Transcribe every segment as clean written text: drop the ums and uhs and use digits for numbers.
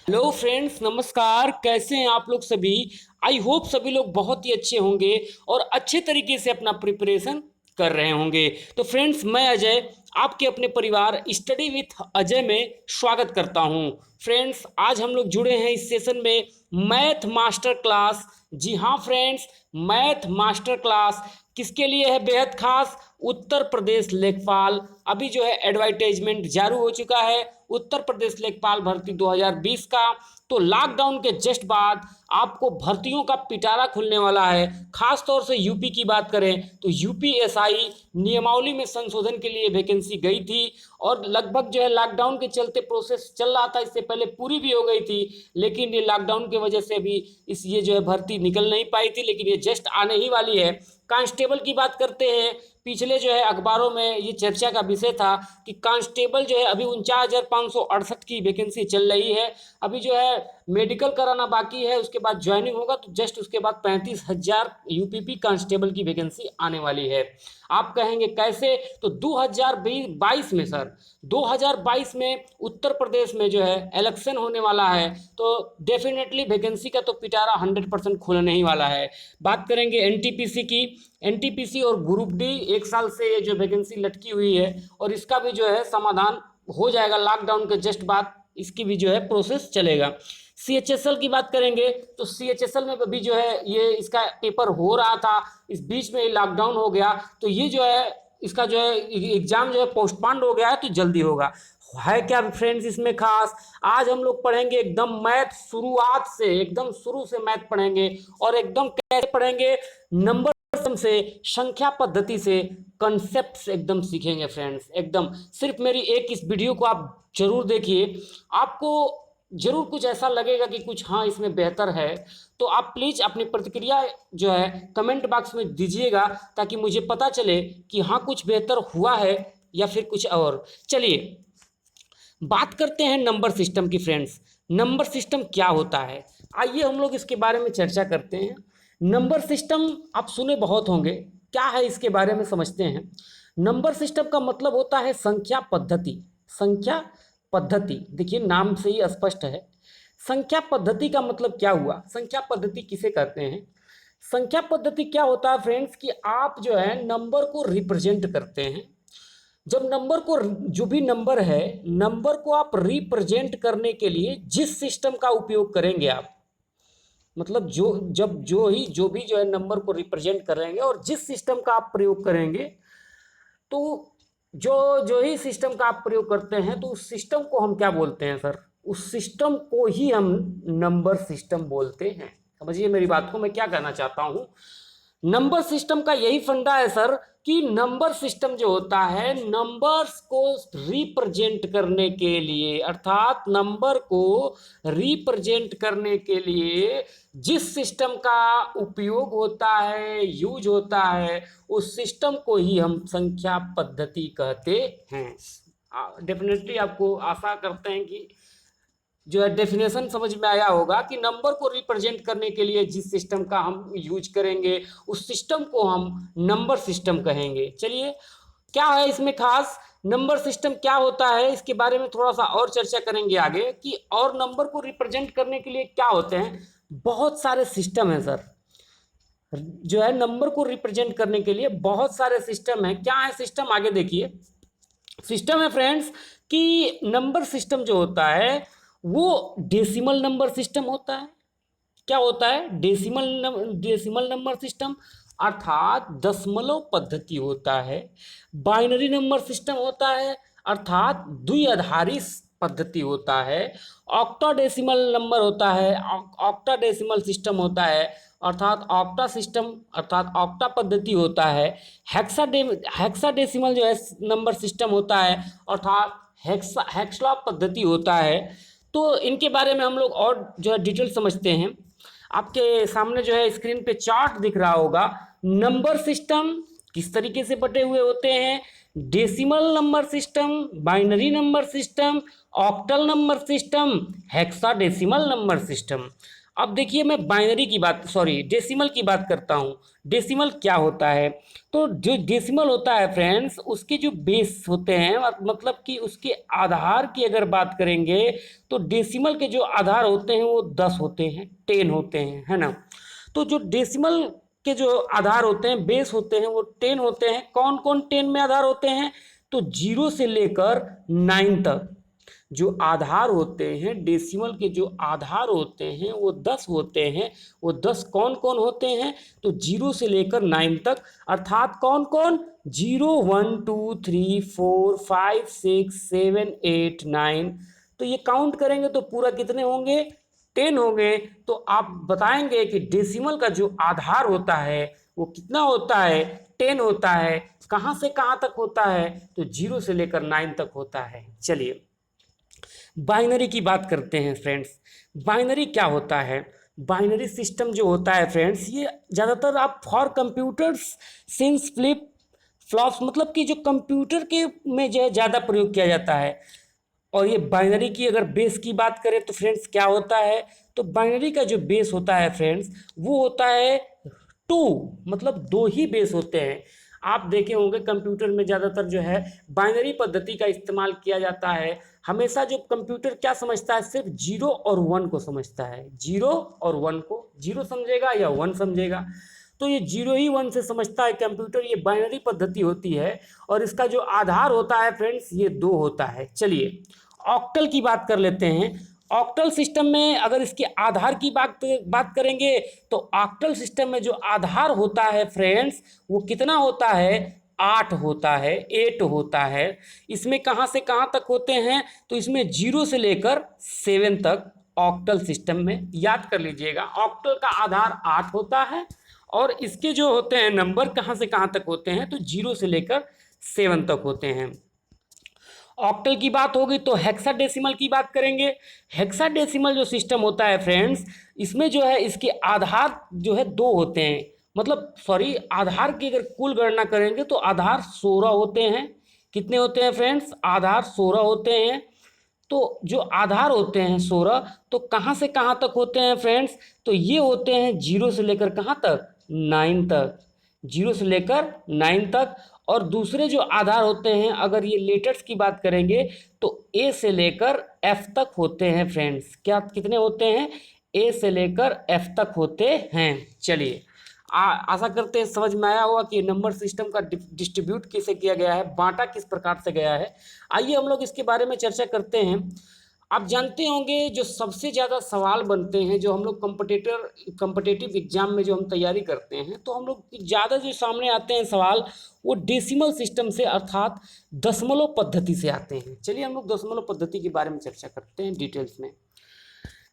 Hello friends, नमस्कार। कैसे हैं आप लोग सभी? आई होप सभी लोग बहुत ही अच्छे होंगे और अच्छे तरीके से अपना प्रिपरेशन कर रहे होंगे। तो फ्रेंड्स, मैं अजय आपके अपने परिवार स्टडी विथ अजय में स्वागत करता हूं। फ्रेंड्स, आज हम लोग जुड़े हैं इस सेशन में मैथ मास्टर क्लास। जी हाँ फ्रेंड्स, मैथ मास्टर क्लास किसके लिए है बेहद खास? उत्तर प्रदेश लेखपाल। अभी जो है एडवर्टाइजमेंट जारी हो चुका है उत्तर प्रदेश लेखपाल भर्ती 2020 का। तो लॉकडाउन के जस्ट बाद आपको भर्तियों का पिटारा खुलने वाला है। खास तौर से यूपी की बात करें तो यूपीएसआई नियमावली में संशोधन के लिए वैकेंसी गई थी और लगभग जो है लॉकडाउन के चलते प्रोसेस चल रहा था, इससे पहले पूरी भी हो गई थी, लेकिन ये लॉकडाउन की वजह से भी ये जो है भर्ती निकल नहीं पाई थी, लेकिन ये जस्ट आने ही वाली है। कांस्टेबल की बात करते हैं। पिछले जो है अखबारों में ये चर्चा का विषय था कि कांस्टेबल जो है अभी 49,568 की वैकेंसी चल रही है। अभी जो है मेडिकल कराना बाकी है, उसके बाद ज्वाइनिंग होगा, तो जस्ट उसके बाद 35,000 यूपीपी कांस्टेबल की वैकेंसी आने वाली है। आप कहेंगे कैसे? तो 2022 में सर, 2022 में उत्तर प्रदेश में जो है इलेक्शन होने वाला है, तो डेफिनेटली वैकेंसी का तो पिटारा 100% खुलने ही वाला है। बात करेंगे एनटीपीसी की। एनटीपीसी और ग्रुप डी एक साल से ये जो वैकेंसी लटकी हुई है और इसका भी जो है समाधान हो जाएगा लॉकडाउन के जस्ट बाद, इसकी भी जो है प्रोसेस चलेगा। सीएचएसएल की बात करेंगे तो सीएचएसएल में भी जो है ये इसका पेपर हो रहा था, इस बीच में लॉकडाउन हो गया, तो ये जो है इसका जो है एग्जाम जो है पोस्टपोन्ड हो गया है, तो जल्दी होगा। है क्या फ्रेंड्स इसमें खास? आज हम लोग पढ़ेंगे एकदम मैथ शुरुआत से, एकदम शुरू से मैथ पढ़ेंगे और एकदम कैसे पढ़ेंगे, नंबर सिस्टम से, संख्या पद्धति से, कॉन्सेप्ट्स एकदम सीखेंगे फ्रेंड्स। एकदम सिर्फ मेरी एक इस वीडियो को आप जरूर देखिए, आपको जरूर कुछ ऐसा लगेगा कि कुछ हाँ इसमें बेहतर है। तो आप प्लीज़ अपनी प्रतिक्रिया जो है कमेंट बॉक्स में दीजिएगा, ताकि मुझे पता चले कि हाँ कुछ बेहतर हुआ है या फिर कुछ और। चलिए बात करते हैं नंबर सिस्टम की फ्रेंड्स। नंबर सिस्टम क्या होता है, आइए हम लोग इसके बारे में चर्चा करते हैं। नंबर सिस्टम आप सुने बहुत होंगे, क्या है इसके बारे में समझते हैं। नंबर सिस्टम का मतलब होता है संख्या पद्धति। संख्या पद्धति, देखिए नाम से ही स्पष्ट है। संख्या पद्धति का मतलब क्या हुआ? संख्या पद्धति किसे कहते हैं? संख्या पद्धति क्या होता है फ्रेंड्स कि आप जो है नंबर को रिप्रेजेंट करते हैं। जब नंबर को, जो भी नंबर है, नंबर को आप रिप्रेजेंट करने के लिए जिस सिस्टम का उपयोग करेंगे आप, मतलब जो भी जो है नंबर को रिप्रेजेंट करेंगे और जिस सिस्टम का आप प्रयोग करेंगे, तो जो जो ही सिस्टम का आप प्रयोग करते हैं, तो उस सिस्टम को हम क्या बोलते हैं सर? उस सिस्टम को ही हम नंबर सिस्टम बोलते हैं। समझिए मेरी बात को, मैं क्या कहना चाहता हूं। नंबर सिस्टम का यही फंडा है सर कि नंबर सिस्टम जो होता है, नंबर्स को रिप्रेजेंट करने के लिए, अर्थात नंबर को रिप्रेजेंट करने के लिए जिस सिस्टम का उपयोग होता है, यूज होता है, उस सिस्टम को ही हम संख्या पद्धति कहते हैं। डेफिनेटली आपको आशा करते हैं कि जो है डेफिनेशन समझ में आया होगा कि नंबर को रिप्रेजेंट करने के लिए जिस सिस्टम का हम यूज करेंगे, उस सिस्टम को हम नंबर सिस्टम कहेंगे। चलिए क्या है इसमें खास, नंबर सिस्टम क्या होता है, इसके बारे में थोड़ा सा और चर्चा करेंगे आगे कि और नंबर को रिप्रेजेंट करने के लिए क्या होते हैं। बहुत सारे सिस्टम है सर, जो है नंबर को रिप्रेजेंट करने के लिए बहुत सारे सिस्टम है। क्या है सिस्टम? आगे देखिए। सिस्टम है फ्रेंड्स कि नंबर सिस्टम जो होता है वो डेसिमल नंबर सिस्टम होता है। क्या होता है? डेसिमल नंबर सिस्टम, अर्थात दशमलव पद्धति होता है। बाइनरी नंबर सिस्टम होता है, अर्थात द्विआधारी पद्धति होता है। ऑक्टाडेसिमल नंबर होता है, ऑक्टाडेसिमल सिस्टम होता है, अर्थात ऑक्टा सिस्टम, अर्थात ऑक्टा पद्धति होता है। हेक्साडेसिमल जो है नंबर सिस्टम होता है, अर्थात हेक्सला पद्धति होता है। तो इनके बारे में हम लोग और जो है डिटेल समझते हैं। आपके सामने जो है स्क्रीन पे चार्ट दिख रहा होगा। नंबर सिस्टम किस तरीके से बटे हुए होते हैं? Decimal number system, binary number system, octal number system, hexadecimal number system. अब देखिए मैं बाइनरी की बात, सॉरी डेसिमल की बात करता हूँ। डेसिमल क्या होता है? तो जो डेसिमल होता है फ्रेंड्स, उसके जो बेस होते हैं, मतलब कि उसके आधार की अगर बात करेंगे, तो डेसिमल के जो आधार होते हैं वो 10 होते हैं, 10 होते हैं, है ना। तो जो डेसिमल के जो आधार होते हैं, बेस होते हैं, वो 10 होते हैं। कौन कौन 10 में आधार होते हैं? तो 0 से लेकर 9 तक जो आधार होते हैं, डेसिमल के जो आधार होते हैं वो 10 होते हैं। वो 10 कौन कौन होते हैं? तो 0 से लेकर 9 तक, अर्थात कौन कौन? 0, 1, 2, 3, 4, 5, 6, 7, 8, 9। तो ये काउंट करेंगे तो पूरा कितने होंगे? 10 होंगे। तो आप बताएंगे कि डेसिमल का जो आधार होता है वो कितना होता है? 10 होता है। कहाँ से कहाँ तक होता है? तो 0 से लेकर 9 तक होता है। चलिए बाइनरी की बात करते हैं फ्रेंड्स। बाइनरी क्या होता है? बाइनरी सिस्टम जो होता है फ्रेंड्स, ये ज़्यादातर आप for computers since flip flops, मतलब कि जो कंप्यूटर के में जो है ज़्यादा प्रयोग किया जाता है। और ये बाइनरी की अगर बेस की बात करें तो फ्रेंड्स क्या होता है? तो बाइनरी का जो बेस होता है फ्रेंड्स, वो होता है 2, मतलब दो ही बेस होते हैं। आप देखे होंगे कंप्यूटर में ज़्यादातर जो है बाइनरी पद्धति का इस्तेमाल किया जाता है। हमेशा जो कंप्यूटर क्या समझता है? सिर्फ 0 और 1 को समझता है। 0 और 1 को, 0 समझेगा या 1 समझेगा। तो ये 0 ही 1 से समझता है कंप्यूटर। ये बाइनरी पद्धति होती है और इसका जो आधार होता है फ्रेंड्स, ये 2 होता है। चलिए ऑक्टल की बात कर लेते हैं। ऑक्टल सिस्टम में अगर इसके आधार की बात करेंगे, तो ऑक्टल सिस्टम में जो आधार होता है फ्रेंड्स, वो कितना होता है? 8 होता है, 8 होता है। इसमें कहाँ से कहाँ तक होते हैं? तो इसमें 0 से लेकर 7 तक ऑक्टल सिस्टम में, याद कर लीजिएगा, ऑक्टल का आधार 8 होता है। और इसके जो होते हैं नंबर कहाँ से कहाँ तक होते हैं? तो 0 से लेकर 7 तक होते हैं। ऑक्टल की बात होगी तो हेक्साडेसिमल की बात करेंगे। हेक्साडेसिमल जो सिस्टम होता है फ्रेंड्स, इसमें जो है इसके आधार जो है 2 होते हैं, मतलब सॉरी, आधार की अगर कुल गणना करेंगे तो आधार 16 होते हैं। कितने होते हैं फ्रेंड्स? आधार 16 होते हैं। तो जो आधार होते हैं 16, तो कहाँ से कहाँ तक होते हैं फ्रेंड्स? तो ये होते हैं 0 से लेकर कहाँ तक? 9 तक। 0 से लेकर 9 तक। और दूसरे जो आधार होते हैं, अगर ये लेटर्स की बात करेंगे, तो ए से लेकर एफ तक होते हैं फ्रेंड्स। क्या कितने होते हैं? ए से लेकर एफ तक होते हैं। चलिए आशा करते हैं समझ में आया होगा कि नंबर सिस्टम का डिस्ट्रीब्यूट कैसे किया गया है, बांटा किस प्रकार से गया है। आइए हम लोग इसके बारे में चर्चा करते हैं। आप जानते होंगे जो सबसे ज़्यादा सवाल बनते हैं, जो हम लोग कम्पिटेटिव एग्जाम में जो हम तैयारी करते हैं, तो हम लोग ज़्यादा जो सामने आते हैं सवाल, वो डेसिमल सिस्टम से, अर्थात दशमलव पद्धति से आते हैं। चलिए हम लोग दशमलव पद्धति के बारे में चर्चा करते हैं डिटेल्स में।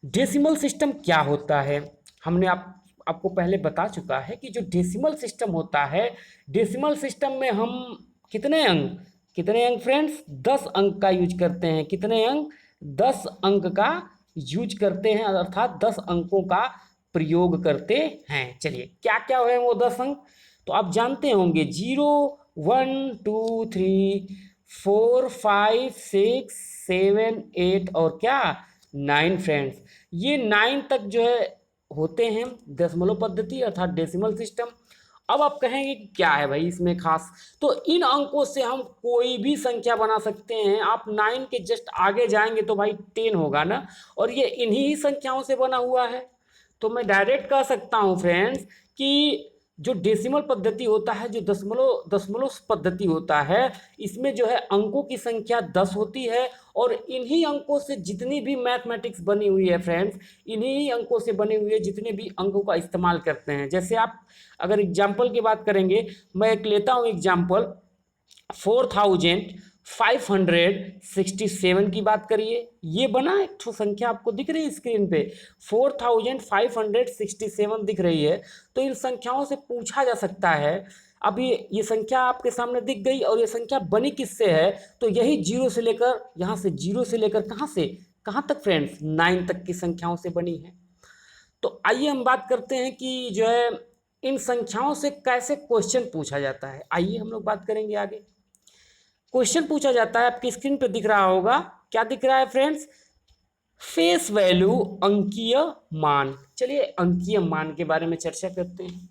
डेसिमल सिस्टम क्या होता है? हमने आपको पहले बता चुका है कि जो डेसिमल सिस्टम होता है, डेसिमल सिस्टम में हम कितने अंक फ्रेंड्स? 10 अंक का यूज करते हैं। कितने अंक? 10 अंक का यूज करते हैं, अर्थात 10 अंकों का प्रयोग करते हैं। चलिए क्या क्या है वो 10 अंक, तो आप जानते होंगे 0, 1, 2, 3, 4, 5, 6, 7, 8 और क्या? 9 फ्रेंड्स। ये 9 तक जो है होते हैं दशमलव पद्धति, अर्थात डेसिमल सिस्टम। अब आप कहेंगे कि क्या है भाई इसमें खास? तो इन अंकों से हम कोई भी संख्या बना सकते हैं। आप 9 के जस्ट आगे जाएंगे तो भाई 10 होगा ना, और ये इन्हीं ही संख्याओं से बना हुआ है। तो मैं डायरेक्ट कह सकता हूँ फ्रेंड्स कि जो डेसिमल पद्धति होता है, जो दशमलव दशमलव पद्धति होता है, इसमें जो है अंकों की संख्या 10 होती है। और इन्हीं अंकों से जितनी भी मैथमेटिक्स बनी हुई है फ्रेंड्स, इन्हीं अंकों से बनी हुई है, जितने भी अंकों का इस्तेमाल करते हैं। जैसे आप अगर एग्जाम्पल की बात करेंगे, मैं एक लेता हूँ एग्जाम्पल, 4567 की बात करिए। ये बना एक ठो संख्या आपको दिख रही है स्क्रीन पे, 4567 दिख रही है। तो इन संख्याओं से पूछा जा सकता है, अब ये संख्या आपके सामने दिख गई, और ये संख्या बनी किससे है? तो यही 0 से लेकर, यहाँ से 0 से लेकर कहाँ से कहाँ तक फ्रेंड्स? 9 तक की संख्याओं से बनी है। तो आइए हम बात करते हैं कि जो है इन संख्याओं से कैसे क्वेश्चन पूछा जाता है। आइए हम लोग बात करेंगे आगे। क्वेश्चन पूछा जाता है, आपकी स्क्रीन पे दिख रहा होगा, क्या दिख रहा है फ्रेंड्स? फेस वैल्यू अंकीय मान। चलिए अंकीय मान के बारे में चर्चा करते हैं।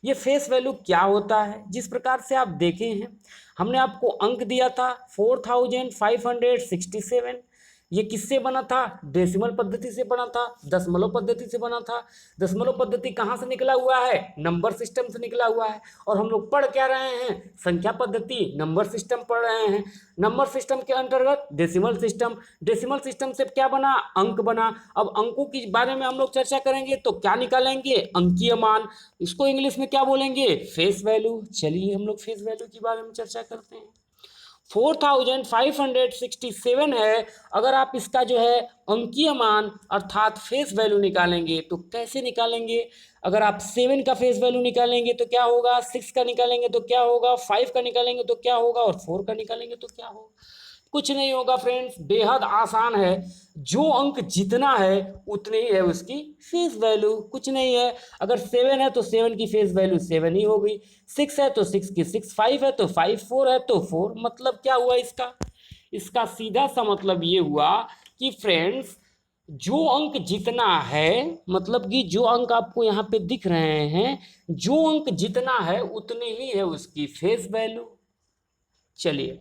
ये फेस वैल्यू क्या होता है? जिस प्रकार से आप देखे हैं, हमने आपको अंक दिया था 4567। ये किससे बना था? डेसिमल पद्धति से बना था, दशमलव पद्धति से बना था। दशमलव पद्धति कहाँ से निकला हुआ है? नंबर सिस्टम से निकला हुआ है। और हम लोग पढ़ क्या रहे हैं? संख्या पद्धति, नंबर सिस्टम पढ़ रहे हैं। नंबर सिस्टम के अंतर्गत डेसिमल सिस्टम, डेसिमल सिस्टम से क्या बना? अंक बना। अब अंकों के बारे में हम लोग चर्चा करेंगे तो क्या निकालेंगे? अंकीय मान। इसको इंग्लिश में क्या बोलेंगे? Face value. चलिए हम लोग फेस वैल्यू के बारे में चर्चा करते हैं। 4567 है। अगर आप इसका जो है अंकीय मान अर्थात फेस वैल्यू निकालेंगे तो कैसे निकालेंगे? अगर आप 7 का फेस वैल्यू निकालेंगे तो क्या होगा? 6 का निकालेंगे तो क्या होगा? 5 का निकालेंगे तो क्या होगा? और 4 का निकालेंगे तो क्या होगा? कुछ नहीं होगा फ्रेंड्स, बेहद आसान है। जो अंक जितना है उतनी ही है उसकी फेस वैल्यू, कुछ नहीं है। अगर 7 है तो 7 की फेस वैल्यू 7 ही होगी। 6 है तो 6 की 6, 5 है तो 5, 4 है तो 4। मतलब क्या हुआ इसका? इसका सीधा सा मतलब ये हुआ कि फ्रेंड्स, जो अंक जितना है, मतलब कि जो अंक आपको यहाँ पे दिख रहे हैं, जो अंक जितना है उतनी ही है उसकी फेस वैल्यू। चलिए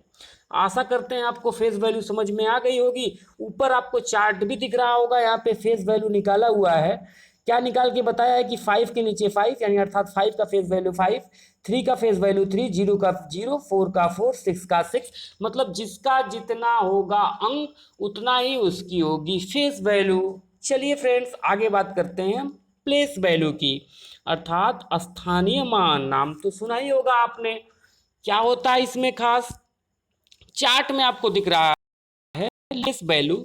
आशा करते हैं आपको फेस वैल्यू समझ में आ गई होगी। ऊपर आपको चार्ट भी दिख रहा होगा, यहाँ पे फेस वैल्यू निकाला हुआ है। क्या निकाल के बताया है कि 5 के नीचे 5, यानी अर्थात 5 का फेस वैल्यू 5, 3 का फेस वैल्यू 3, 0 का 0, 4 का 4, 6 का 6। मतलब जिसका जितना होगा अंक उतना ही उसकी होगी फेस वैल्यू। चलिए फ्रेंड्स आगे बात करते हैं हम प्लेस वैल्यू की, अर्थात स्थानीय मान। नाम तो सुना ही होगा आपने। क्या होता है इसमें खास? चार्ट में आपको दिख रहा है प्लेस वैल्यू।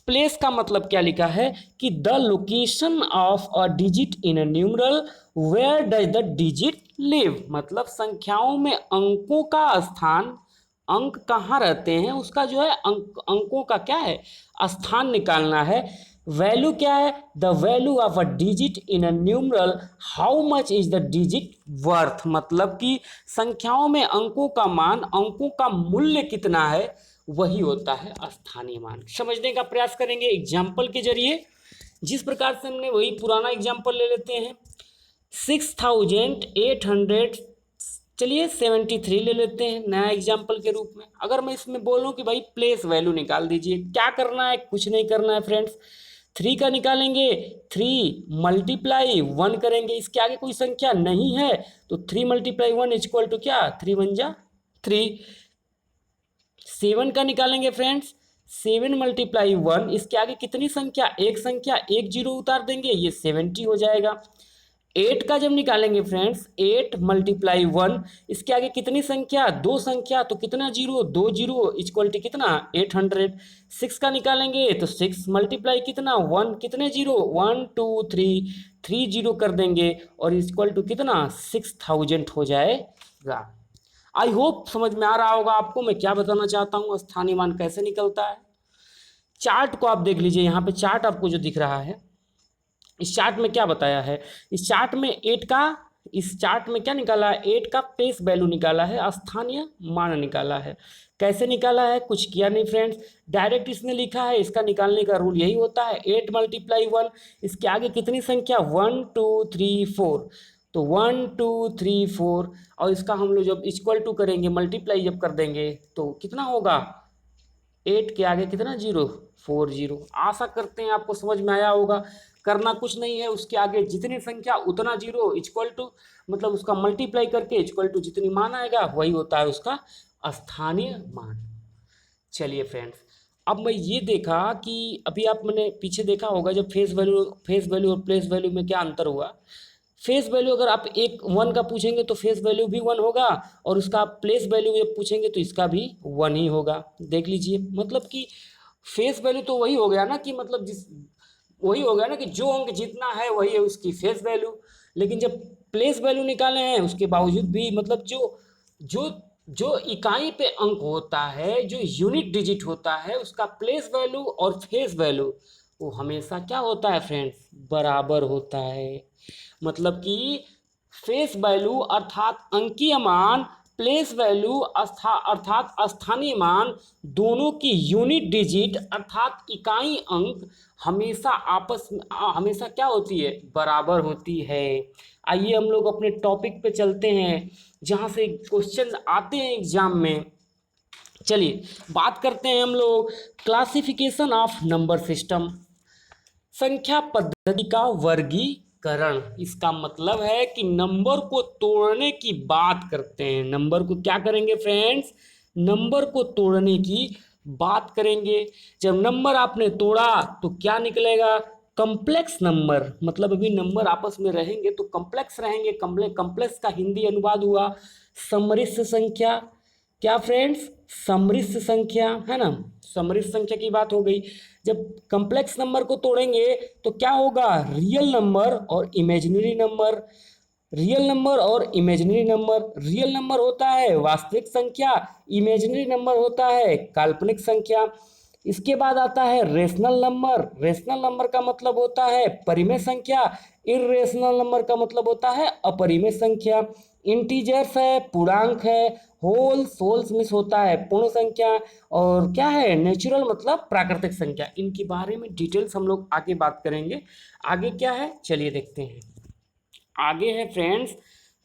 प्लेस का मतलब क्या लिखा है कि the location of a digit in a numeral where does the digit live. मतलब संख्याओं में अंकों का स्थान, अंक कहाँ रहते हैं उसका जो है अंकों का क्या है? स्थान निकालना है। वैल्यू क्या है? The value of a digit in a numeral, how much is the digit worth. मतलब कि संख्याओं में अंकों का मान, अंकों का मूल्य कितना है, वही होता है स्थानीय मान। समझने का प्रयास करेंगे एग्जाम्पल के जरिए। जिस प्रकार से हमने वही पुराना एग्जाम्पल ले लेते हैं, 6800, चलिए 73 ले लेते हैं नया एग्जाम्पल के रूप में। अगर मैं इसमें बोलूं कि भाई प्लेस वैल्यू निकाल दीजिए, क्या करना है? कुछ नहीं करना है फ्रेंड्स। 3 का निकालेंगे, 3 मल्टीप्लाई 1 करेंगे, इसके आगे कोई संख्या नहीं है तो 3 मल्टीप्लाई 1 इक्वल टू क्या? 3 1 जा 3। 7 का निकालेंगे फ्रेंड्स, 7 मल्टीप्लाई 1, इसके आगे कितनी संख्या? एक संख्या, एक जीरो उतार देंगे, ये 70 हो जाएगा। 8 का जब निकालेंगे फ्रेंड्स, 8 मल्टीप्लाई 1, इसके आगे कितनी संख्या? दो संख्या, तो कितना जीरो? दो जीरो, इक्वल टू कितना? 800। 6 का निकालेंगे तो 6 मल्टीप्लाई कितना? 1, कितने जीरो? 1 2 3, 3 जीरो कर देंगे और इक्वल टू कितना? 6000 हो जाएगा। आई होप समझ में आ रहा होगा आपको मैं क्या बताना चाहता हूँ, स्थानीय मान कैसे निकलता है। चार्ट को आप देख लीजिए, यहाँ पे चार्ट आपको जो दिख रहा है, इस चार्ट में क्या बताया है? इस चार्ट में 8 का, इस चार्ट में क्या निकाला है? 8 का प्लेस वैल्यू निकाला है, स्थानीय मान निकाला है। कैसे निकाला है? कुछ किया नहीं फ्रेंड्स, डायरेक्ट इसने लिखा है। इसका निकालने का रूल यही होता है, 8 मल्टीप्लाई 1, इसके आगे कितनी संख्या? 1 2 3 4, तो 1 2 3 4, और इसका हम लोग जब इक्वल टू करेंगे, मल्टीप्लाई जब कर देंगे तो कितना होगा? 8 के आगे कितना जीरो? 4 जीरो। आशा करते हैं आपको समझ में आया होगा। करना कुछ नहीं है, उसके आगे जितनी संख्या उतना जीरो, इक्वल टू मतलब उसका मल्टीप्लाई करके इक्वल टू जितनी मान आएगा वही होता है उसका स्थानीय मान। चलिए फ्रेंड्स, अब मैं ये देखा कि अभी आप मैंने पीछे देखा होगा जब फेस वैल्यू और प्लेस वैल्यू में क्या अंतर हुआ। फेस वैल्यू अगर आप एक 1 का पूछेंगे तो फेस वैल्यू भी 1 होगा, और उसका आप प्लेस वैल्यू जब पूछेंगे तो इसका भी 1 ही होगा। देख लीजिए, मतलब कि फेस वैल्यू तो वही हो गया ना, कि मतलब जिस वही हो गया ना कि जो अंक जितना है वही है उसकी फेस वैल्यू। लेकिन जब प्लेस वैल्यू निकाले हैं उसके बावजूद भी, मतलब जो जो जो इकाई पे अंक होता है, जो यूनिट डिजिट होता है, उसका प्लेस वैल्यू और फेस वैल्यू वो हमेशा क्या होता है फ्रेंड्स? बराबर होता है। मतलब कि फेस वैल्यू अर्थात अंकीय मान प्लेस वैल्यू अर्थात स्थानीय मान दोनों की यूनिट डिजिट अर्थात इकाई अंक हमेशा आपस में हमेशा क्या होती है, बराबर होती है। आइए हम लोग अपने टॉपिक पे चलते हैं जहाँ से क्वेश्चन आते हैं एग्जाम में। चलिए बात करते हैं हम लोग क्लासिफिकेशन ऑफ नंबर सिस्टम, संख्या पद्धति का वर्गीकरण। इसका मतलब है कि नंबर को तोड़ने की बात करते हैं। नंबर को क्या करेंगे फ्रेंड्स, नंबर को तोड़ने की बात करेंगे। जब नंबर आपने तोड़ा तो क्या निकलेगा, कम्प्लेक्स नंबर। मतलब अभी नंबर आपस में रहेंगे तो कम्प्लेक्स रहेंगे। कम्प्लेक्स का हिंदी अनुवाद हुआ समरिस्थ संख्या। क्या फ्रेंड्स, समरिस्थ संख्या है ना, समरिस्थ संख्या की बात हो गई। जब कम्प्लेक्स नंबर को तोड़ेंगे तो क्या होगा, रियल नंबर और इमेजिनरी नंबर। रियल नंबर और इमेजिनरी नंबर, रियल नंबर होता है वास्तविक संख्या, इमेजिनरी नंबर होता है काल्पनिक संख्या। इसके बाद आता है रेशनल नंबर। रेशनल नंबर का मतलब होता है परिमेय संख्या, इर्रेशनल नंबर का मतलब होता है अपरिमेय संख्या। इंटीजर्स है, पूर्णांक है, होल्स मिस होता है पूर्ण संख्या, और क्या है नेचुरल मतलब प्राकृतिक संख्या। इनके बारे में डिटेल्स हम लोग आगे बात करेंगे। आगे क्या है चलिए देखते हैं। आगे है फ्रेंड्स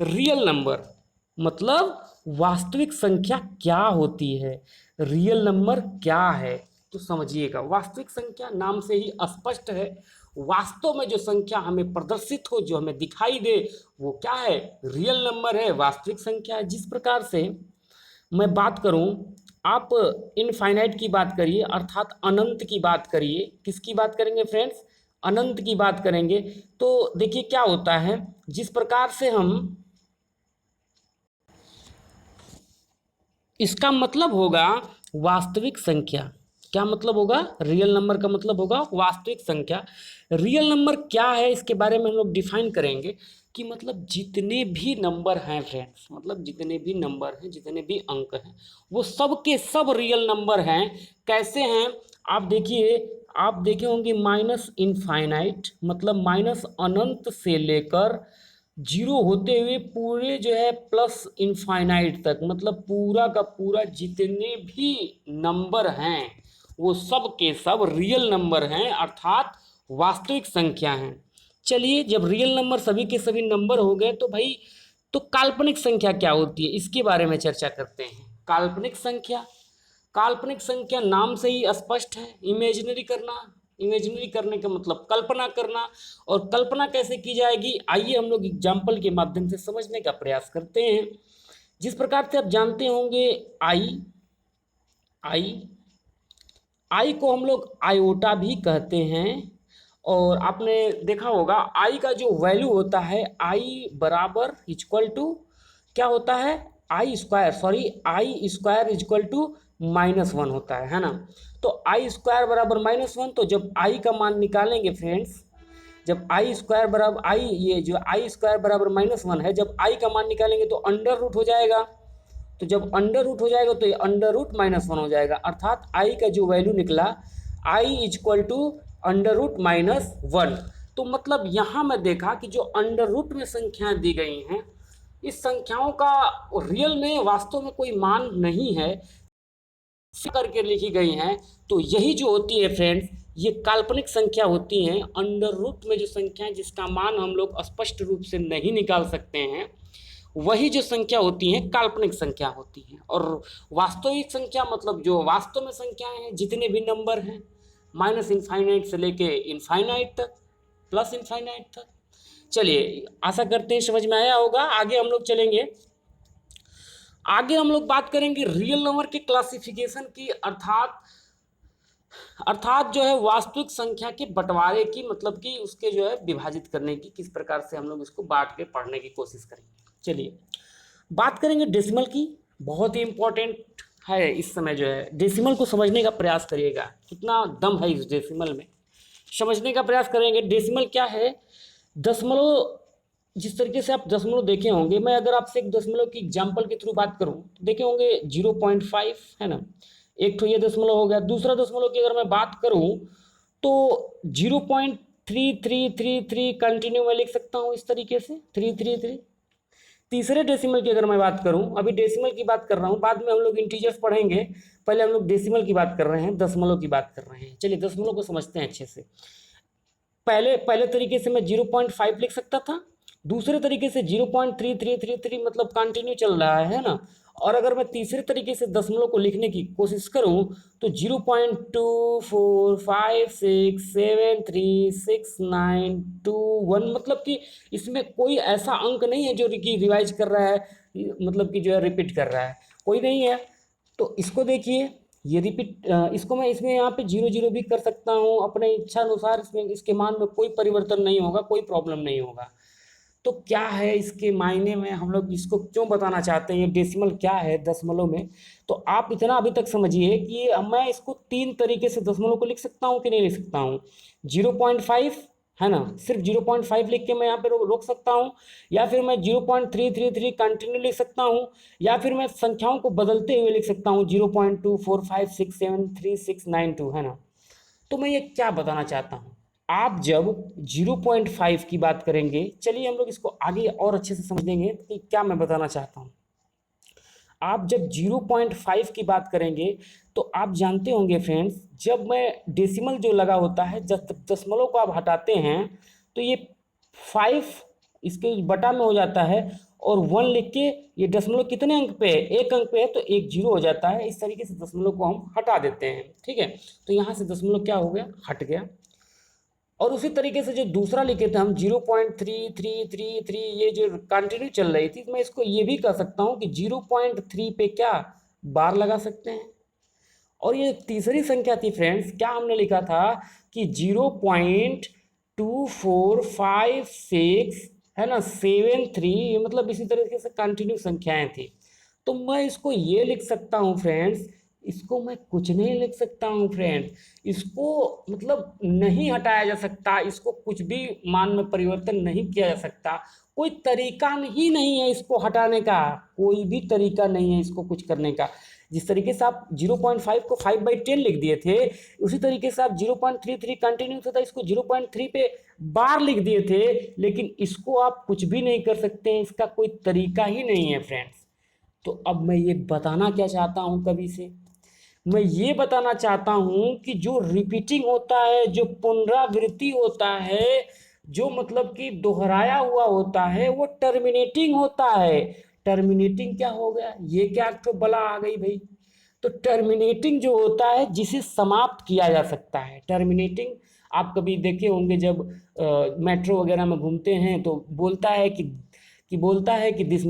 रियल नंबर, मतलब वास्तविक संख्या क्या होती है, रियल नंबर क्या है। तो समझिएगा वास्तविक संख्या नाम से ही स्पष्ट है, वास्तव में जो संख्या हमें प्रदर्शित हो, जो हमें दिखाई दे, वो क्या है, रियल नंबर है, वास्तविक संख्या है। जिस प्रकार से मैं बात करूं, आप इनफाइनाइट की बात करिए अर्थात अनंत की बात करिए। किसकी बात करेंगे फ्रेंड्स, अनंत की बात करेंगे। तो देखिए क्या होता है, जिस प्रकार से हम, इसका मतलब होगा वास्तविक संख्या। क्या मतलब होगा, रियल नंबर का मतलब होगा वास्तविक संख्या। रियल नंबर क्या है इसके बारे में हम लोग डिफाइन करेंगे कि मतलब जितने भी नंबर हैं फ्रेंड्स, मतलब जितने भी नंबर हैं, जितने भी अंक हैं, वो सब के सब रियल नंबर हैं। कैसे हैं आप देखिए, आप देखे होंगे माइनस इनफाइनाइट, मतलब माइनस अनंत से लेकर जीरो होते हुए पूरे जो है प्लस इनफाइनाइट तक, मतलब पूरा का पूरा जितने भी नंबर हैं वो सब के सब रियल नंबर हैं अर्थात वास्तविक संख्या हैं। चलिए जब रियल नंबर सभी के सभी नंबर हो गए तो भाई, तो काल्पनिक संख्या क्या होती है इसके बारे में चर्चा करते हैं। काल्पनिक संख्या, काल्पनिक संख्या नाम से ही स्पष्ट है, इमेजिनरी करना। इमेजिनरी करने का मतलब कल्पना करना। और कल्पना कैसे की जाएगी, आइए हम लोग एग्जाम्पल के माध्यम से समझने का प्रयास करते हैं। जिस प्रकार से आप जानते होंगे आई, आई आई को हम लोग आयोटा भी कहते हैं। और आपने देखा होगा आई का जो वैल्यू होता है, आई बराबर इक्वल टू क्या होता है, I square, sorry I square equal to -1 होता है ना। तो आई स्क्वायर बराबर -1, तो जब आई का मान निकालेंगे फ्रेंड्स, जब आई स्क्वायर बराबर आई, ये जो आई स्क्वायर बराबर -1 है, जब आई का मान निकालेंगे तो अंडर रूट हो जाएगा। तो जब अंडर रूट हो जाएगा तो ये अंडर रूट -1 हो जाएगा, अर्थात आई का जो वैल्यू निकला I equal to under root -1। तो मतलब यहाँ मैं देखा कि जो अंडर रूट में संख्याएं दी गई हैं, इस संख्याओं का रियल में वास्तव में कोई मान नहीं है, करके लिखी गई हैं। तो यही जो होती है फ्रेंड्स, ये काल्पनिक संख्या होती हैं। अंडर रूट में जो संख्याएं जिसका मान हम लोग स्पष्ट रूप से नहीं निकाल सकते हैं, वही जो संख्या होती हैं काल्पनिक संख्या होती हैं। और वास्तविक संख्या मतलब जो वास्तव में संख्याएं हैं, जितने भी नंबर हैं, माइनस इनफाइनाइट से लेके इनफाइनाइट तक, प्लस इनफाइनाइट तक। चलिए आशा करते हैं समझ में आया होगा। आगे हम लोग चलेंगे, आगे हम लोग बात करेंगे रियल नंबर के क्लासिफिकेशन की, अर्थात जो है वास्तविक संख्या के बंटवारे की, मतलब कि उसके जो है विभाजित करने की, किस प्रकार से हम लोग इसको बांट के पढ़ने की कोशिश करेंगे। चलिए बात करेंगे डेसिमल की, बहुत ही इंपॉर्टेंट है इस समय जो है। डेसिमल को समझने का प्रयास करिएगा, कितना दम है इस डेसिमल में, समझने का प्रयास करेंगे। डेसिमल क्या है, दशमलव, जिस तरीके से आप दशमलव देखे होंगे, मैं अगर आपसे एक दशमलव की एग्जाम्पल के थ्रू बात करूं तो देखे होंगे 0.5 है ना, एक तो ये दशमलव हो गया। दूसरा दशमलव की अगर मैं बात करूं तो 0.3333 कंटिन्यू मैं लिख सकता हूं इस तरीके से 333। तीसरे डेसिमल की अगर मैं बात करूं, अभी डेसिमल की बात कर रहा हूं, बाद में हम लोग इंटीजर्स पढ़ेंगे, पहले हम लोग डेसिमल की बात कर रहे हैं, दशमलव की बात कर रहे हैं। चलिए दशमलव को समझते हैं अच्छे से। पहले पहले तरीके से मैं 0.5 लिख सकता था, दूसरे तरीके से 0.3333 मतलब कंटिन्यू चल रहा है ना। और अगर मैं तीसरे तरीके से दशमलव को लिखने की कोशिश करूं तो 0.2456736921 मतलब कि इसमें कोई ऐसा अंक नहीं है जो कि रिवाइज कर रहा है, मतलब कि जो है रिपीट कर रहा है, कोई नहीं है। तो इसको देखिए, ये रिपीट, इसको मैं इसमें यहाँ पे 0 0 भी कर सकता हूँ अपने इच्छा अनुसार, इसमें इसके मान में कोई परिवर्तन नहीं होगा, कोई प्रॉब्लम नहीं होगा। तो क्या है इसके मायने में, हम लोग इसको क्यों बताना चाहते हैं, ये डेसिमल क्या है दशमलव में। तो आप इतना अभी तक समझिए कि मैं इसको तीन तरीके से दशमलव को लिख सकता हूँ कि नहीं लिख सकता हूँ। 0.5 है ना, सिर्फ 0.5 लिख के मैं यहाँ पे रोक सकता हूँ, या फिर मैं 0.333 कंटिन्यू लिख सकता हूँ, या फिर मैं संख्याओं को बदलते हुए लिख सकता हूँ 0.2456733692, है ना। तो मैं ये क्या बताना चाहता हूँ, आप जब 0.5 की बात करेंगे, चलिए हम लोग इसको आगे और अच्छे से समझेंगे कि क्या मैं बताना चाहता हूँ। आप जब 0.5 की बात करेंगे तो आप जानते होंगे फ्रेंड्स, जब मैं डेसिमल जो लगा होता है, जब दशमलव को आप हटाते हैं तो ये 5 इसके बटा में हो जाता है, और 1 लिख के ये दशमलव कितने अंक पे है, एक अंक पे है, तो एक जीरो हो जाता है। इस तरीके से दशमलव को हम हटा देते हैं, ठीक है। तो यहाँ से दशमलव क्या हो गया, हट गया। और उसी तरीके से जो दूसरा लिखे थे हम 0.3333, ये जो कंटिन्यू चल रही थी, मैं इसको ये भी कर सकता हूँ कि 0.3 पे क्या बार लगा सकते हैं। और ये तीसरी संख्या थी फ्रेंड्स, क्या हमने लिखा था कि 0.2456 है ना 73, मतलब इसी तरीके से कंटिन्यू संख्याएं थी। तो मैं इसको ये लिख सकता हूँ फ्रेंड्स, इसको मैं कुछ नहीं लिख सकता हूँ फ्रेंड्स, इसको मतलब नहीं हटाया जा सकता, इसको कुछ भी मान में परिवर्तन नहीं किया जा सकता, कोई तरीका ही नहीं है इसको हटाने का, कोई भी तरीका नहीं है इसको कुछ करने का। जिस तरीके से आप 0.5 को 5/10 लिख दिए थे, उसी तरीके से आप 0.33 कंटिन्यू था, इसको 0.3 पे बार लिख दिए थे, लेकिन इसको आप कुछ भी नहीं कर सकते हैं, इसका कोई तरीका ही नहीं है फ्रेंड्स। तो अब मैं ये बताना क्या चाहता हूँ कभी से, मैं ये बताना चाहता हूँ कि जो रिपीटिंग होता है, जो पुनरावृत्ति होता है, जो मतलब कि दोहराया हुआ होता है, वो टर्मिनेटिंग होता है। टर्मिनेटिंग क्या हो गया, ये क्या तो बला आ गई भाई। तो टर्मिनेटिंग जो होता है जिसे समाप्त किया जा सकता है, टर्मिनेटिंग। आप कभी देखे होंगे जब मेट्रो वगैरह में घूमते हैं तो बोलता है कि बोलता है कि दिस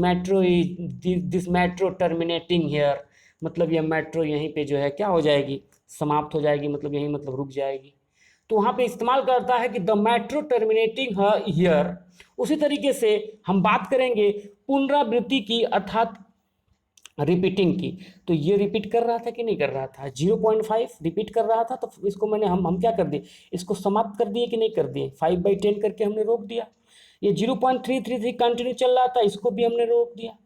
मेट्रो टर्मिनेटिंग हियर, मतलब यह मेट्रो यहीं पे जो है क्या हो जाएगी, समाप्त हो जाएगी, मतलब यहीं मतलब रुक जाएगी। तो वहाँ पे इस्तेमाल करता है कि द मेट्रो टर्मिनेटिंग हियर। उसी तरीके से हम बात करेंगे पुनरावृत्ति की, अर्थात रिपीटिंग की। तो ये रिपीट कर रहा था कि नहीं कर रहा था, 0.5 रिपीट कर रहा था, तो इसको मैंने हम क्या कर दिए, इसको समाप्त कर दिए कि नहीं कर दिए, 5/10 करके हमने रोक दिया। ये 0.333 कंटिन्यू चल रहा था, इसको भी हमने रोक दिया।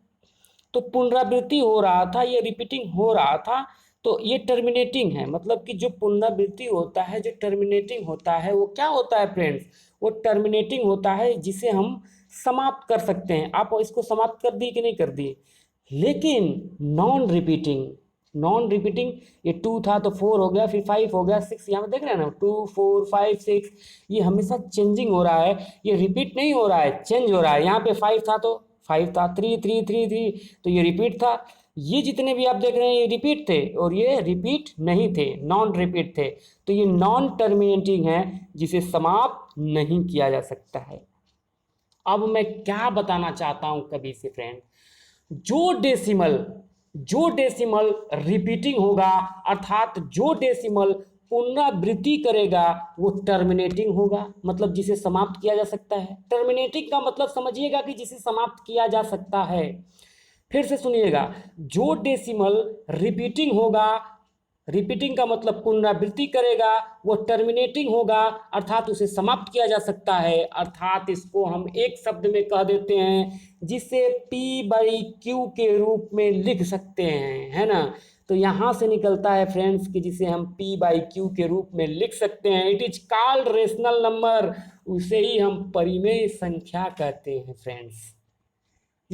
तो पुनरावृत्ति हो रहा था, ये रिपीटिंग हो रहा था, तो ये टर्मिनेटिंग है। मतलब कि जो पुनरावृत्ति होता है, जो टर्मिनेटिंग होता है, वो क्या होता है फ्रेंड्स, वो टर्मिनेटिंग होता है जिसे हम समाप्त कर सकते हैं। आप इसको समाप्त कर दिए कि नहीं कर दिए। लेकिन नॉन रिपीटिंग, ये 2 था तो 4 हो गया, फिर 5 हो गया, 6, यहाँ पे देख रहे हैं ना, 2 4 5 6, ये हमेशा चेंजिंग हो रहा है, ये रिपीट नहीं हो रहा है, चेंज हो रहा है। यहाँ पे 5 था तो 5 था, 3 3 3 3, तो ये रिपीट था। ये जितने भी आप देख रहे हैं ये रिपीट थे, और ये रिपीट नहीं थे, नॉन रिपीट थे। तो ये नॉन टर्मिनेटिंग है जिसे समाप्त नहीं किया जा सकता है। अब मैं क्या बताना चाहता हूं कभी से फ्रेंड, जो डेसिमल रिपीटिंग होगा, अर्थात जो डेसिमल पुनरावृत्ति करेगा, वो टर्मिनेटिंग होगा, मतलब जिसे समाप्त किया जा सकता है। टर्मिनेटिंग का मतलब समझिएगा कि जिसे समाप्त किया जा सकता है। फिर से सुनिएगा, जो डेसिमल रिपीटिंग होगा, रिपीटिंग का मतलब पुनरावृत्ति करेगा, वो टर्मिनेटिंग होगा, अर्थात उसे समाप्त किया जा सकता है। अर्थात इसको हम एक शब्द में कह देते हैं, जिसे P/Q के रूप में लिख सकते हैं, है ना। तो यहाँ से निकलता है फ्रेंड्स कि जिसे हम P/Q के रूप में लिख सकते हैं, it is called rational number, उसे ही हम परिमेय संख्या कहते हैं फ्रेंड्स।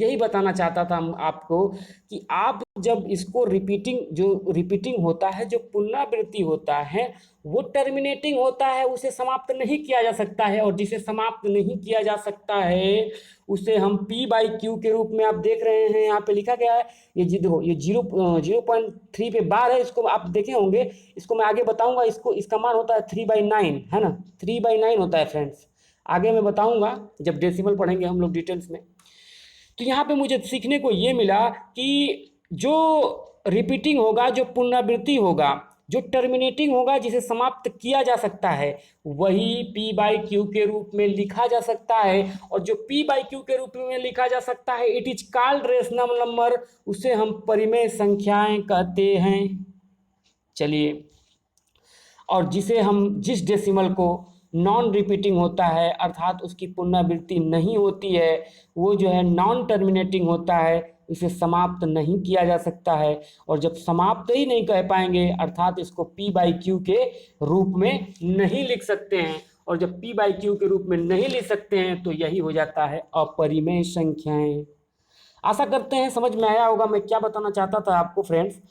यही बताना चाहता था हम आपको कि आप जब इसको रिपीटिंग होता है, जो पुनरावृत्ति होता है, वो टर्मिनेटिंग होता है, उसे समाप्त नहीं किया जा सकता है, और जिसे समाप्त नहीं किया जा सकता है उसे हम P बाई क्यू के रूप में, आप देख रहे हैं यहाँ पे लिखा गया है, ये देखो, ये 0.3 पे बार है, इसको आप देखे होंगे, इसको मैं आगे बताऊंगा, इसका मान होता है 3/9, है ना, 3/9 होता है फ्रेंड्स, आगे मैं बताऊंगा जब डेसिमल पढ़ेंगे हम लोग डिटेल्स में। तो यहाँ पे मुझे सीखने को ये मिला कि जो रिपीटिंग होगा, जो पुनरावृत्ति होगा, जो टर्मिनेटिंग होगा, जिसे समाप्त किया जा सकता है, वही P बाई क्यू के रूप में लिखा जा सकता है। और जो P बाई क्यू के रूप में लिखा जा सकता है, it is called rational number, उसे हम परिमेय संख्याएं कहते हैं। चलिए, और जिस डेसिमल को नॉन रिपीटिंग होता है, अर्थात उसकी पुनरावृत्ति नहीं होती है, वो जो है नॉन टर्मिनेटिंग होता है, इसे समाप्त नहीं किया जा सकता है। और जब समाप्त ही नहीं कह पाएंगे, अर्थात इसको P बाई क्यू के रूप में नहीं लिख सकते हैं, और जब P बाई क्यू के रूप में नहीं लिख सकते हैं तो यही हो जाता है अपरिमेय संख्याएं। आशा करते हैं समझ में आया होगा मैं क्या बताना चाहता था आपको फ्रेंड्स।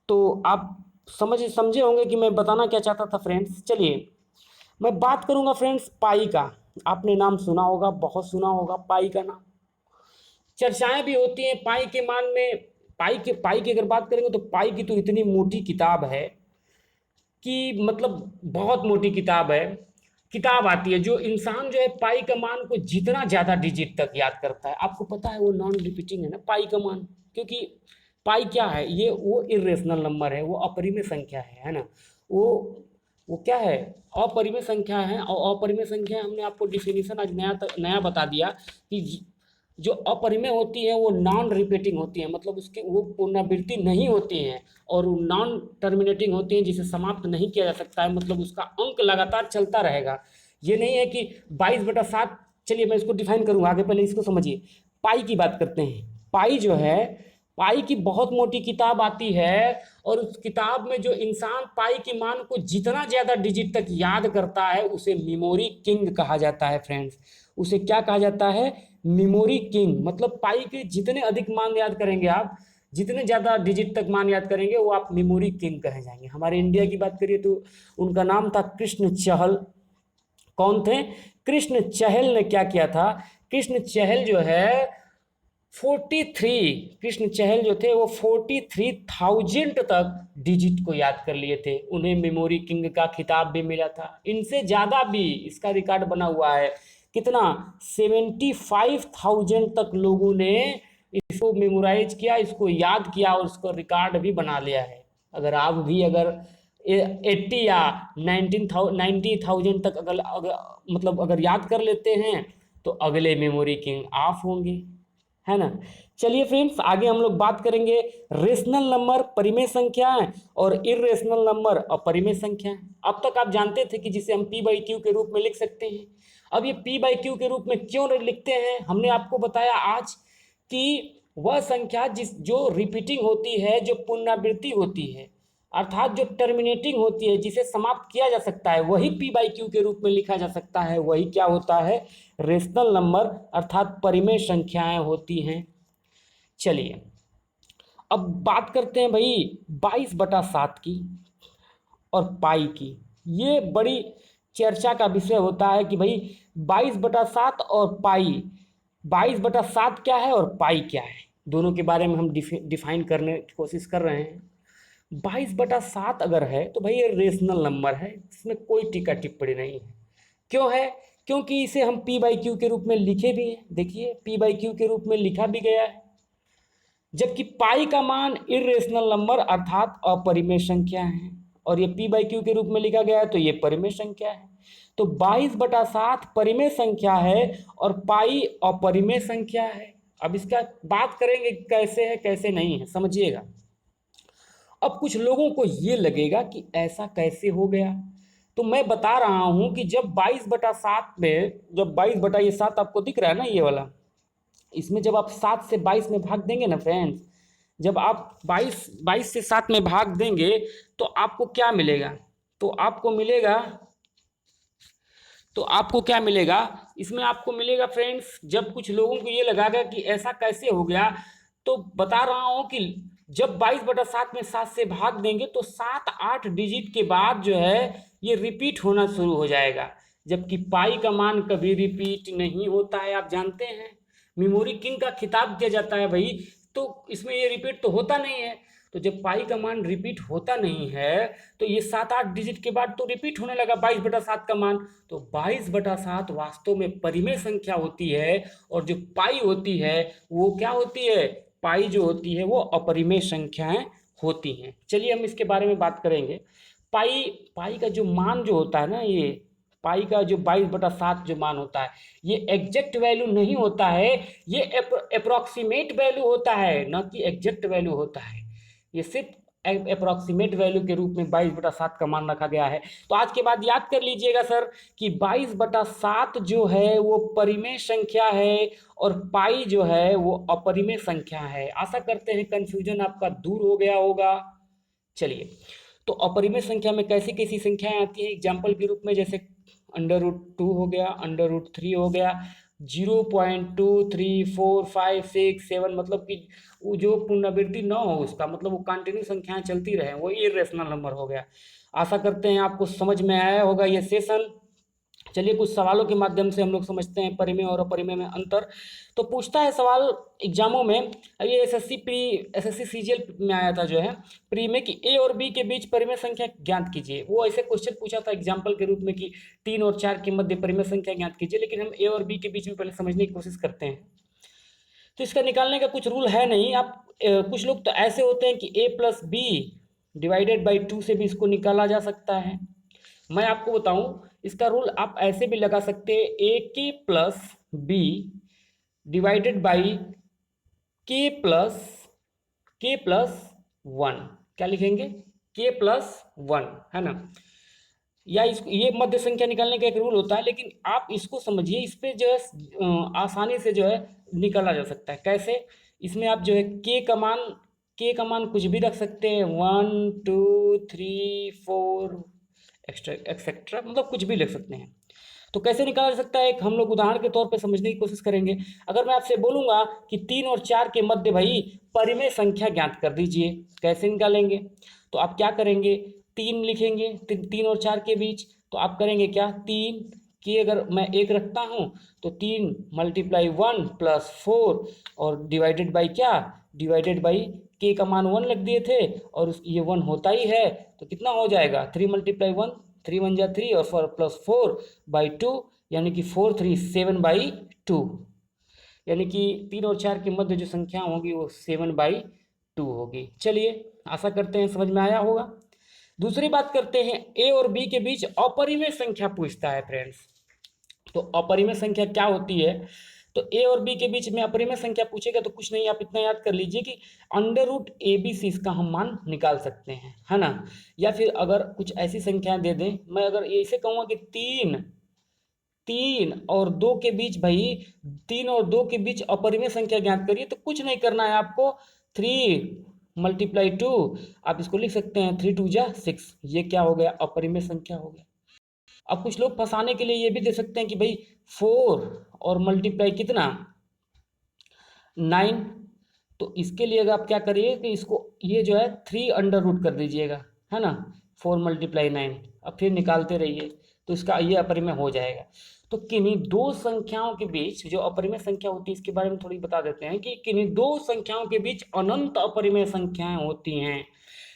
तो आप समझे होंगे कि मैं बताना क्या चाहता था फ्रेंड्स। चलिए, मैं बात करूंगा फ्रेंड्स पाई का। आपने नाम सुना होगा, बहुत सुना होगा पाई का नाम, चर्चाएं भी होती हैं पाई के मान में। पाई की अगर बात करेंगे तो पाई की तो इतनी मोटी किताब है कि मतलब बहुत मोटी किताब आती है, जो इंसान जो है पाई का मान को जितना ज़्यादा डिजिट तक याद करता है, आपको पता है वो नॉन रिपीटिंग है ना पाई का मान, क्योंकि पाई क्या है, ये वो इर्रेशनल नंबर है, वो अपरिमेय संख्या है ना, वो क्या है, अपरिमेय संख्या है। और अपरिमेय संख्या हमने आपको डिफिनीशन आज नया बता दिया कि जो अपरिमेय होती है वो नॉन रिपीटिंग होती है, मतलब उसके वो पुनरावृत्ति नहीं होती हैं, और नॉन टर्मिनेटिंग होती हैं, जिसे समाप्त नहीं किया जा सकता है, मतलब उसका अंक लगातार चलता रहेगा। ये नहीं है कि 22/7। चलिए मैं इसको डिफाइन करूँगा आगे, पहले इसको समझिए। पाई की बात करते हैं। पाई जो है, पाई की बहुत मोटी किताब आती है, और उस किताब में जो इंसान पाई के मान को जितना ज़्यादा डिजिट तक याद करता है, उसे मेमोरी किंग कहा जाता है फ्रेंड्स। उसे क्या कहा जाता है, मेमोरी किंग। मतलब पाई के जितने अधिक मान याद करेंगे आप, जितने ज़्यादा डिजिट तक मान याद करेंगे, वो आप मेमोरी किंग कहे जाएंगे। हमारे इंडिया की बात करिए तो उनका नाम था कृष्ण चहल। कौन थे, कृष्ण चहल ने क्या किया था, कृष्ण चहल जो है 43, कृष्ण चहल जो थे वो 43,000 तक डिजिट को याद कर लिए थे। उन्हें मेमोरी किंग का खिताब भी मिला था। इनसे ज़्यादा भी इसका रिकॉर्ड बना हुआ है, कितना, 75,000 तक लोगों ने इसको मेमोराइज किया, इसको याद किया, और इसको रिकॉर्ड भी बना लिया है। अगर आप भी अगर 80 या 90,000 तक मतलब अगर याद कर लेते हैं, तो अगले मेमोरी किंग आप होंगे, है ना। चलिए फ्रेंड्स, आगे हम लोग बात करेंगे रेशनल नंबर परिमेय संख्याएं और इर्रेशनल नंबर अपरिमेय संख्याएं। अब तक आप जानते थे कि जिसे हम P बाई क्यू के रूप में लिख सकते हैं। अब ये P बाई क्यू के रूप में क्यों लिखते हैं, हमने आपको बताया आज कि वह संख्या जो रिपीटिंग होती है, जो पुनरावृत्ति होती है, अर्थात जो टर्मिनेटिंग होती है, जिसे समाप्त किया जा सकता है, वही P बाई क्यू के रूप में लिखा जा सकता है। वही क्या होता है, रेशनल नंबर अर्थात परिमेय संख्याएं होती हैं। चलिए अब बात करते हैं भाई 22/7 की और पाई की। ये बड़ी चर्चा का विषय होता है कि भाई 22/7 और पाई, 22/7 क्या है और पाई क्या है, दोनों के बारे में हम डिफाइन करने की कोशिश कर रहे हैं। 22/7 अगर है तो भाई ये रेशनल नंबर है, इसमें कोई टीका टिप्पणी नहीं है। क्यों है, क्योंकि इसे हम P बाई क्यू के रूप में लिखे भी हैं। देखिए P बाई क्यू के रूप में लिखा भी गया है, जबकि पाई का मान इर्रेशनल नंबर अर्थात अपरिमेय संख्या है, और ये P बाई क्यू के रूप में लिखा गया है तो ये परिमेय संख्या है। तो 22/7 परिमेय संख्या है और पाई अपरिमेय संख्या है। अब इसका बात करेंगे कैसे है कैसे नहीं है, समझिएगा। अब कुछ लोगों को ये लगेगा कि ऐसा कैसे हो गया, तो मैं बता रहा हूं कि जब 22/7 में, जब 22/7 आपको दिख रहा है ना ये वाला, इसमें जब आप 7 से 22 में भाग देंगे ना फ्रेंड्स, जब आप 22 से 7 में भाग देंगे तो आपको क्या मिलेगा, तो आपको क्या मिलेगा, इसमें आपको मिलेगा फ्रेंड्स, जब कुछ लोगों को ये लगेगा कि ऐसा कैसे हो गया, तो बता रहा हूँ कि जब 22/7 में 7 से भाग देंगे तो 7-8 डिजिट के बाद जो है ये रिपीट होना शुरू हो जाएगा, जबकि पाई का मान कभी रिपीट नहीं होता है। आप जानते हैं मेमोरी किंग का खिताब दिया जाता है भाई, तो इसमें ये रिपीट तो होता नहीं है। तो जब पाई का मान रिपीट होता नहीं है तो ये 7-8 डिजिट के बाद तो रिपीट होने लगा 22/7 का मान। तो 22/7 वास्तव में परिमेय संख्या होती है, और जो पाई होती है वो क्या होती है, पाई जो होती है वो अपरिमेय संख्याएं होती हैं। चलिए हम इसके बारे में बात करेंगे। पाई पाई का जो मान जो होता है ना, ये पाई का जो 22/7 जो मान होता है, ये एग्जैक्ट वैल्यू नहीं होता है, ये अप्रोक्सीमेट वैल्यू होता है, न कि एग्जैक्ट वैल्यू होता है। ये सिर्फ अप्रोक्सीमेट वैल्यू के रूप में 22/7 का मान रखा गया है। तो आज के बाद याद कर लीजिएगा सर कि 22/7 जो है वो परिमेय संख्या है और पाई जो है वो अपरिमेय संख्या है। आशा करते हैं कंफ्यूजन आपका दूर हो गया होगा। चलिए, तो अपरिमेय संख्या में कैसी कैसी संख्याएं आती हैं एग्जाम्पल के रूप में, जैसे √2 हो गया, √3 हो गया, 0.23456 मतलब कि वो जो पुनरावृत्ति न हो उसका मतलब वो कंटिन्यू संख्याएं चलती रहे, वो इरेशनल नंबर हो गया। आशा करते हैं आपको समझ में आया होगा ये सेशन। चलिए कुछ सवालों के माध्यम से हम लोग समझते हैं परिमेय और अपरिमेय में अंतर। तो पूछता है सवाल एग्जामों में, ये एसएससी सीजीएल में आया था जो है प्री में, कि ए और बी के बीच परिमेय संख्या ज्ञात कीजिए। वो ऐसे क्वेश्चन पूछा था एग्जाम्पल के रूप में कि 3 और 4 के मध्य परिमेय संख्या ज्ञात कीजिए, लेकिन हम ए और बी के बीच में पहले समझने की कोशिश करते हैं। तो इसका निकालने का कुछ रूल है नहीं। आप कुछ लोग तो ऐसे होते हैं कि a+b/2 से भी इसको निकाला जा सकता है। मैं आपको बताऊं इसका रूल आप ऐसे भी लगा सकते हैं, a+b/k+1 क्या लिखेंगे, k+1 है ना, या इसको ये मध्य संख्या निकालने का एक रूल होता है, लेकिन आप इसको समझिए, इस पे जो है आसानी से जो है निकाला जा सकता है। कैसे, इसमें आप जो है के का मान कुछ भी रख सकते हैं, 1 2 3 4 एक्सेट्रा, मतलब कुछ भी लिख सकते हैं। तो कैसे निकाला जा सकता है, एक हम लोग उदाहरण के तौर पे समझने की कोशिश करेंगे। अगर मैं आपसे बोलूंगा कि 3 और 4 के मध्य भाई परिमेय संख्या ज्ञात कर दीजिए, कैसे निकालेंगे, तो आप क्या करेंगे, 3 लिखेंगे 3 और 4 के बीच, तो आप करेंगे क्या, 3 की अगर मैं 1 रखता हूँ तो 3 × 1 + 4 और डिवाइडेड बाई क्या, डिवाइडेड बाई के का मान 1 लग दिए थे और ये 1 होता ही है, तो कितना हो जाएगा, 3 × 1 3 × 1 = 3 और 4 + 4/2, यानी कि 4 3 7/2, यानी कि 3 और 4 के मध्य जो संख्या होगी वो 7/2 होगी। चलिए आशा करते हैं समझ में आया होगा। दूसरी बात करते हैं, ए और बी के बीच अपरिमेय संख्या पूछता है फ्रेंड्स। तो अपरिमेय संख्या क्या होती है, तो ए और बी के बीच में अपरिमेय संख्या पूछेगा तो कुछ नहीं, आप इतना याद कर लीजिए कि √ABC इसका हम मान निकाल सकते हैं, है ना। या फिर अगर कुछ ऐसी संख्याएं दे दें, मैं अगर ऐसे कहूँगा कि 3 और 2 के बीच भाई, 3 और 2 के बीच अपरिमेय संख्या ज्ञात करिए, तो कुछ नहीं करना है आपको, 3 × 2 आप इसको लिख सकते हैं, 3 2 = 6, ये क्या हो गया, अपरिमेय संख्या हो गया। अब कुछ लोग फंसाने के लिए ये भी दे सकते हैं कि भाई 4 और मल्टीप्लाई कितना, 9, तो इसके लिए अगर आप क्या करिए कि इसको ये जो है 3 कर दीजिएगा, है ना, 4 × 9, अब फिर निकालते रहिए, तो इसका ये अपरिमेय हो जाएगा। तो किन्हीं दो संख्याओं के बीच जो अपरिमेय संख्या होती है, इसके बारे में थोड़ी बता देते हैं कि किन्हीं दो संख्याओं के बीच अनंत अपरिमेय संख्याएं होती हैं।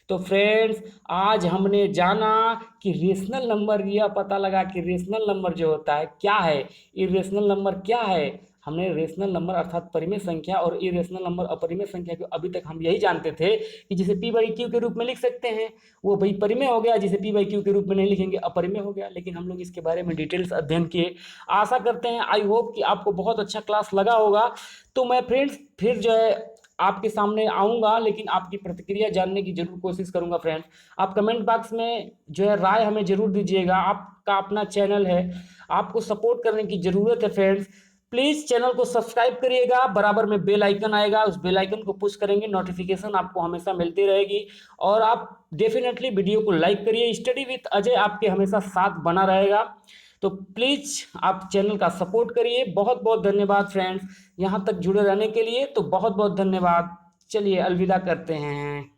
तो फ्रेंड्स आज हमने जाना कि रेशनल नंबर, यह पता लगा कि रेशनल नंबर जो होता है क्या है, इरेशनल नंबर क्या है। हमने रेशनल नंबर अर्थात परिमेय संख्या और इरेशनल नंबर अपरिमेय संख्या को अभी तक हम यही जानते थे कि जिसे p/q के रूप में लिख सकते हैं वो भाई परिमेय हो गया, जिसे p/q के रूप में नहीं लिखेंगे अपरिमेय हो गया। लेकिन हम लोग इसके बारे में डिटेल्स अध्ययन किए। आशा करते हैं, आई होप कि आपको बहुत अच्छा क्लास लगा होगा। तो मैं फ्रेंड्स फिर जो है आपके सामने आऊँगा, लेकिन आपकी प्रतिक्रिया जानने की जरूर कोशिश करूँगा। फ्रेंड्स आप कमेंट बॉक्स में जो है राय हमें जरूर दीजिएगा। आपका अपना चैनल है, आपको सपोर्ट करने की ज़रूरत है। फ्रेंड्स प्लीज़ चैनल को सब्सक्राइब करिएगा, बराबर में बेल आइकन आएगा, उस बेल आइकन को पुश करेंगे, नोटिफिकेशन आपको हमेशा मिलती रहेगी। और आप डेफिनेटली वीडियो को लाइक करिए। स्टडी विथ अजय आपके हमेशा साथ बना रहेगा। तो प्लीज़ आप चैनल का सपोर्ट करिए। बहुत बहुत धन्यवाद फ्रेंड्स, यहाँ तक जुड़े रहने के लिए। तो बहुत बहुत धन्यवाद। चलिए अलविदा करते हैं।